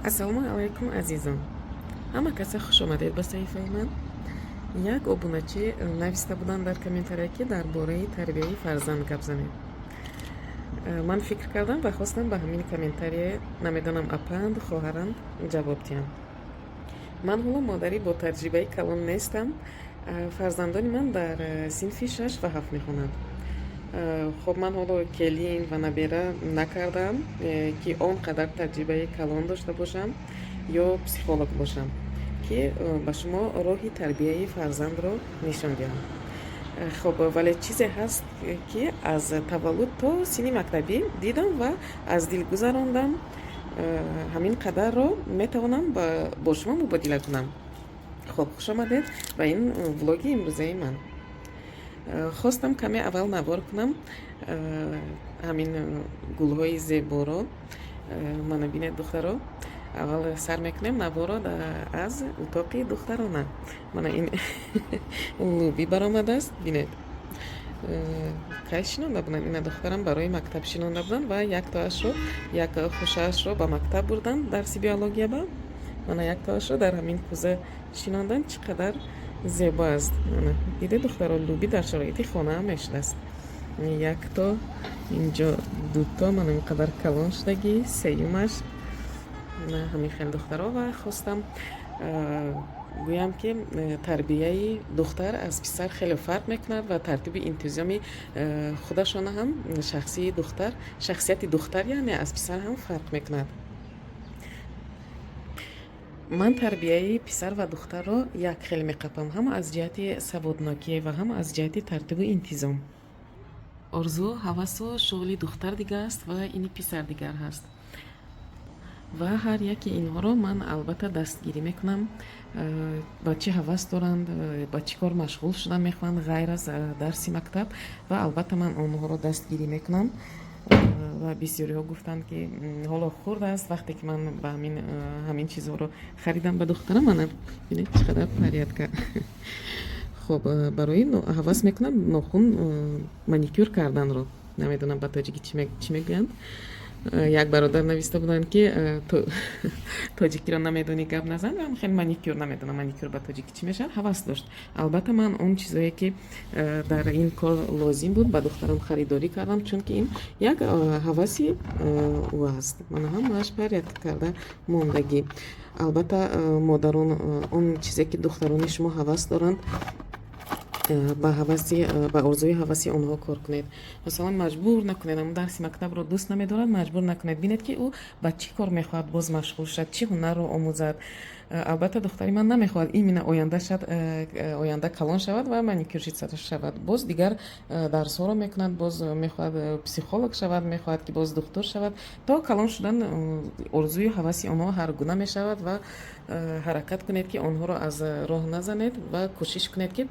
ассалому алайкум азизон. Ҳама каса хуш омадед ба саҳифаи ман. Як обуначӣ нависта буданд дар комментария ки дар бораи тарбияи фарзанд гап занем. Ман фикр кардам ва хостам ба ҳамин комментария намедонам апанд хоҳаранд ҷавоб диҳам. Ман ҳоло модари бо таҷрибаи калон нестам. Фарзандони ман дар синфи 6 ва 7 мехонанд. خب من حالا کلین و نبیره نکردم که اون قدر تجربه کلان داشته باشم یا پسیکولوگ باشم که به شما راهی تربیه فرزند رو نشان دهم. خب ولی چیزی هست که از تولد تا سن مکتبی دیدم و از دل گذراندم. همین قدر رو میتوانم با شما مبادله کنم. خب خوش آمدید به این ولاگ امروزه من. خواستم کمی اول نوار کنم همین گل‌های زیبا رو. منو بینید دخترها، اول سر میکنیم نوار رو از اتاق دخترانه. من این لوبی برآمده است. بینید کی شنونده بودن این دخترم برای مکتب شنونده بودن و یک خوشش رو به مکتب بردن درس بیولوژی. با من یک تاش رو در همین کوزه شنوندن. چقدر زیبا است. دیده دخترها لوبی در شرایط خانه هم میشده است. یک تا اینجا، دو تا من اینقدر کلان شدگی، سیومش همین خیلی دخترها. و خواستم گویم که تربیه دختر از پسر خیلی فرق میکند و ترتیب انتظامی خودشان هم شخصیت دختر یعنی از پسر هم فرق میکند. من تربیه پسر و دختر را یک خیلی میقپم، هم از جهت سوادناکی و هم از جهت ترتیب و انتظام. آرزو، هوس و شغل دختر دیگر است و این پسر دیگر هست و هر یکی اینها رو من البته دستگیری میکنم. با چه هوس دارند، با چه کار مشغول شدن میخوان غیر از درس مکتب و البته من اونها رو دستگیری میکنم. و بسیاری ها گفتند که حالا خورده است وقتی که من به همین چیزها رو خریدم به دخترم. من ببینید چقدر فریاد کرد. خب برای هوس میکنم ناخن مانیکور کردن رو. نمیدونم با تاجیکی چی میگن. یک برادر نوشته بودن که تاجیکی رو نمیدونی گپ نزن. من خیلی مانیکور نمیدونم مانیکور با تاجیکی چی میشه. هوس داشت. البته من اون چیزایی که در این کار لازم بود با دخترم خریداری کردم، چون که این یک هوسی او است. من هم باش فریاد کرده موندگی. البته مادران اون چیزی که دختران شما هوس دارند با ارزوی هوسی اونها کار کنید. مثلا مجبور نکنید. اون درس مکتب رو دوست نمیدارد، مجبور نکنید. ببینید که او با چی کار میخواد باز مشغول شد، چی هنر رو آموزد. البته دختری من نمیخواد این آینده کلان شود و مانیکورشیست شود. باز دیگر درس ها رو میکند، باز میخواد پسیکولوگ شود، میخواد که باز دکتر شود. تا کلان شدن ارزوی هوسی اونها هر گونه میشود و حرکت کنید که اونها رو از راه نزنید و کوشش کنید که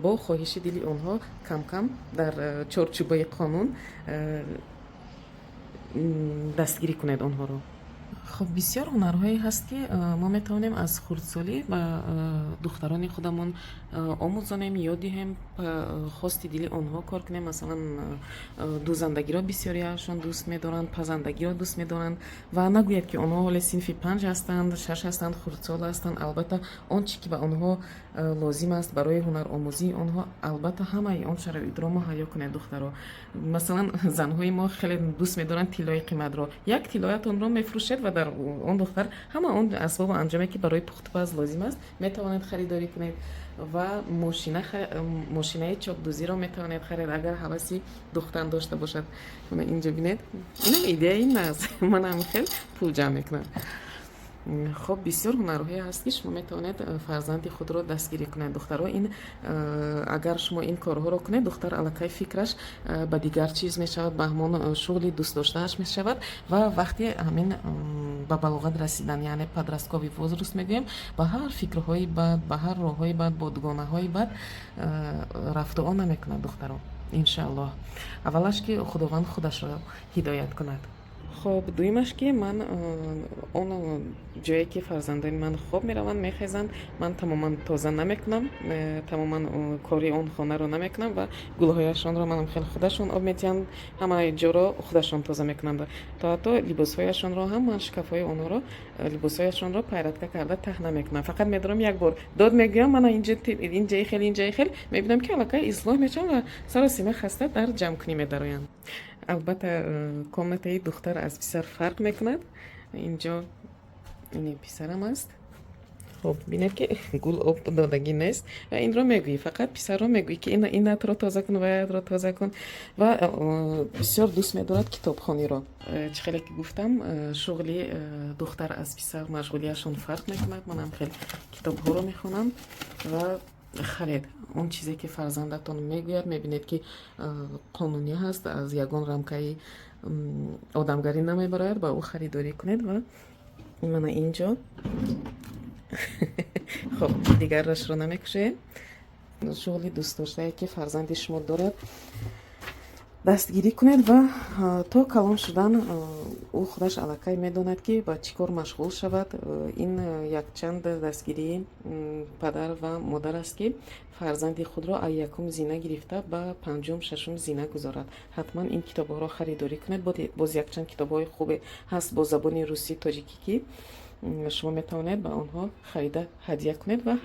با خواهش دلی اونها کم کم در چارچوبه قانون دستگیری کنید اونها رو. خب بسیار هنرهایی هست که ما میتونیم از خردسالی و دختران خودمون آموزانیم، یاد دهیم، خواست دلی آنها کار کنیم. مثلا دوزندگی را بسیاری هاشون دوست میدارند، پزندگی را دوست میدارند و نگوید که آنها حال صنف 5 هستند، 6 هستند، خردسال هستند. البته آنچه که به آنها لازم است برای هنر آموزی آنها، البته همه آن شرایط را مهیا کنید دخترها. مثلا زنهای ما خیلی دوست میدارند طلای قیمت را. یک طلایت اون را میفروشید و در اون دختر همه اون اسباب و انجامی که برای پخت پز لازم است میتوانید خریداری کنید و ماشینه چاپدوزی را میتوانید خرید اگر هوسی دختر داشته باشد. من اینجا بینید اینم ایده این است. من هم خیلی پول جمع میکنم. خب بسیار هنرهایی هست که شما میتونید فرزند خود رو دستگیری کنید. دخترها این اگر شما این کارها رو کنید، دختر الکی فکرش به دیگر چیز میشود، به همون شغلی دوست داشتهش میشود و وقتی همین به بلوغت رسیدن یعنی پدرستگاهی وزرست میگیم، به هر فکرهای بد، به هر راههای بد، با دوگانه‌های بد رفت و آن نمیکنه دخترها. انشالله اولش که خداوند خودش را هدایت کند. خب دویمش که من اون جایی که فرزندان من خوب میروند میخیزند من تماما تازه نمیکنم، تماما کاری اون خانه رو نمیکنم و گلهایشان رو منم خیلی خودشون آب میتیم، همه جا رو خودشون تازه میکنند. تا حتی لباسهایشان رو هم من شکافهای اونها رو لباسهایشان رو پیرتکه کرده ته نمیکنم، فقط میدارم یک بار داد میگویم من اینجای خیلی میبینم که علاقه اصلاح میشم و سر و سیمه خسته در جمع کنی میدارم. البته کامنت دختر از پسر فرق میکند. اینجا این پسرم است. خب بینید که گل آب دادگی نیست و این رو میگویی، فقط پسر رو میگویی که این رو تازه کن و این رو تازه کن و بسیار دوست میدارد کتابخوانی رو. چخیلی که گفتم شغلی دختر از پسر مشغولیشون فرق میکند. منم خیلی کتاب ها رو میخونم و خرید اون چیزی که فرزندتون میگوید میبینید که قانونی هست، از یگان رمکایی آدمگری نمیبراید، با او خریداری کنید. و من اینجا خب دیگر رش رو نمیکشه. شغلی دوست داشته که فرزند شما دارد دستگیری کنید و تا کلان شدن او خودش علاقه میداند که با چی کار مشغول شود. این یک چند دستگیری پدر و مادر است که فرزند خود را از یکم زینه گرفته به پنجم ششم زینه گذارد. حتما این کتاب ها را خریداری کنید. باز یک چند کتاب های خوب هست با زبان روسی تاجیکی که شما میتوانید به آنها خریده هدیه کنید و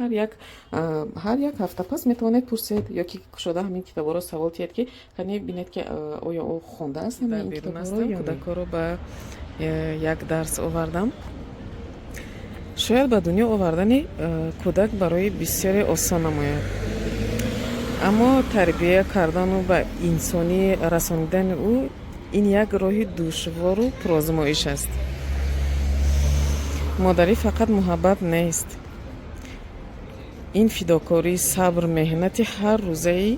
هر یک هفته پس میتوانید پرسید یا که شده همین کتاب را سوال تید که کنید بینید که آیا او خونده است همین کتاب را یا کودک رو به یک درس آوردم. شاید به دنیا آوردن کودک برای بسیاری آسان نماید، اما تربیت کردن و به انسانی رسانیدن او این یک راه دشوار و پرآزمایش است. مادری فقط محبت نیست، این فداکاری، صبر، مهنت هر روزه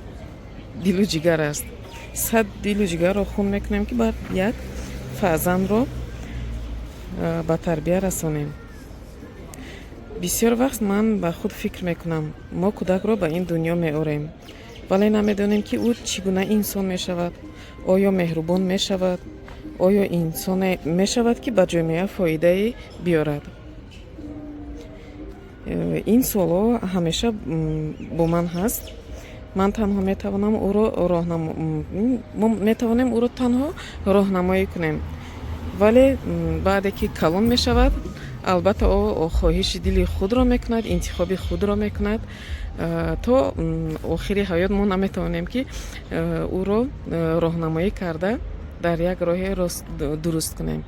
دل و جگر است. 100 دل و جگر رو خون میکنیم که بر یک فرزند رو به تربیت رسانیم. بسیار وقت من به خود فکر میکنم ما کودک رو به این دنیا میاریم ولی نمیدونیم که او چگونه انسان میشود. آیا مهربان میشود؟ آیا انسان میشود که به جامعه فایده بیارد؟ این سوال همیشه با من هست. من تنها میتوانم او رو تنها راهنمایی کنیم، ولی بعد که کلان میشود البته او خواهش دلی خود را میکند، انتخاب خود را میکند. تا آخری حیات ما نمیتوانیم که او را راهنمایی کرده در یک راه درست کنیم.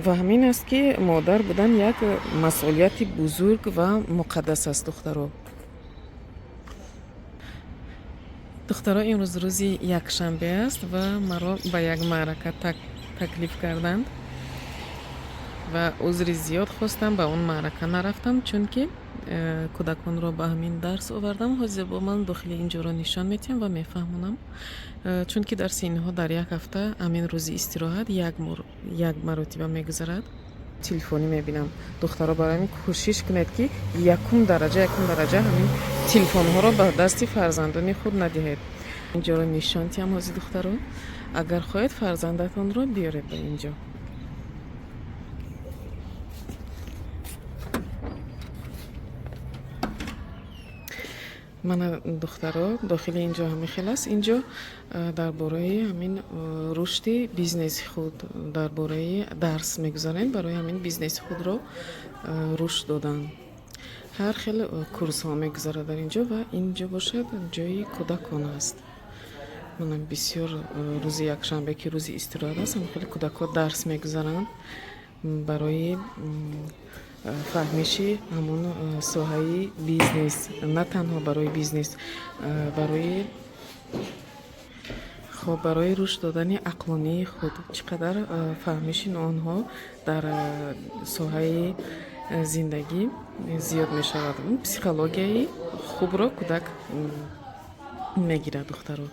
و همین است که مادر بودن یک مسئولیت بزرگ و مقدس است. دخترها امروز روزی یک شنبه است و مرا به یک معرکه تکلیف کردند و عذر زیاد خواستم به اون معرکه نرفتم، چون که کودکان رو به همین درس آوردم. حاضر با من داخل اینجا رو نشان میتیم و میفهمونم، چون که درس اینها در یک هفته همین روزی استراحت یک مرتبه میگذرد. تلفنی میبینم دخترها برای من کوشش کنید که یکم درجه همین تلفن ها رو به دست فرزندان خود ندهید. اینجا رو نشان تیم حاضر دخترها، اگر خواهید فرزندتان رو بیارید به اینجا. من دخترها داخل اینجا همه خیلی است. اینجا درباره همین رشد بیزنس خود درباره درس میگذارن، برای همین بیزنس خود رو رشد دادن. هر خیلی کورس ها میگذاره در اینجا و اینجا باشد جای کودکان است. من بسیار روز یک شنبه که روز استراحت است خیلی کودک ها درس میگذارن برای فهمیشی همون ساحه بیزنس، نه تنها برای بیزنس، برای رشد دادن عقلانی خود. چقدر فهمیشین آنها در ساحه زندگی زیاد می شود. پسیکولوژی خوب را کودک میگیرد دخترها.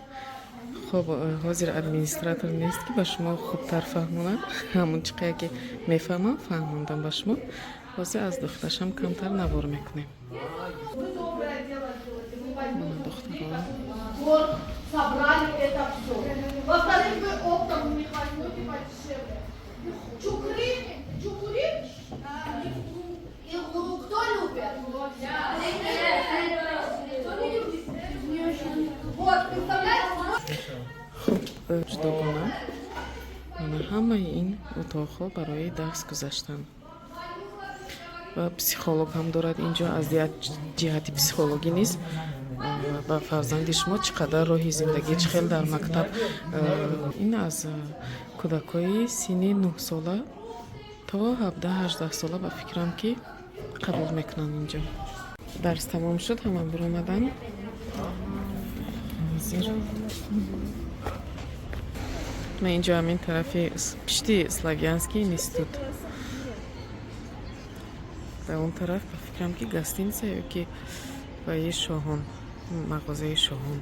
خب حاضر ادمینستراتور نیست که به شما خوبتر فهموند، همون چقدر که میفهمم فهموندم به شما. حاضر از دخترشم کمتر نوار میکنیم. من دخترها собрали это все. Во-вторых, вы оптом не возьмете подешевле. Чукры, чукури и лук кто любит? Кто не любит? Вот, представляете? ҷудогона ҳамаи ин утоқҳо барои дарс гузаштанд ва психолог ҳам дорад инҷо. Аз ҷиҳати психологӣ низ ба фарзанди шумо чӣ қадар роҳи зиндагӣ чӣ хел дар мактаб. Ин аз кӯдакҳои синни 9 сола то 17-18 сола ба фикрам ки қабул мекунанд инҷо. Дарс тамом шуд, ҳама биромаданд. Ман инҷо ҳамин тарафи пишти Славянский институт. Ба он тараф ба фикрам ки гостиница ёки ба шоҳон, мағозаи шоҳон.